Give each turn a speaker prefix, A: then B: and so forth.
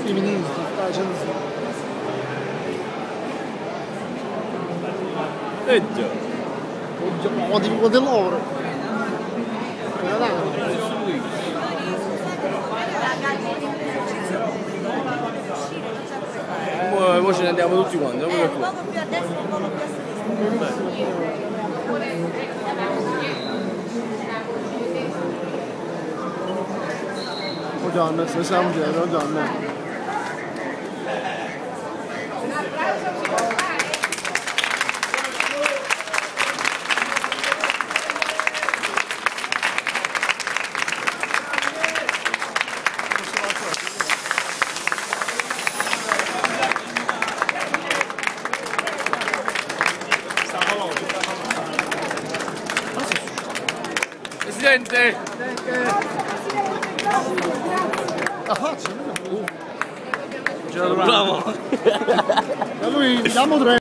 A: i ministri,
B: già.
A: Ma di quante loro?
B: Ora ce ne andiamo tutti quanti,
C: un poco più a destra, un poco più a sinistra.
A: Hocam se siamo dietro, hocam.
B: Presidente!
A: La faccia,
B: Bravo!
A: da lui diamo tre.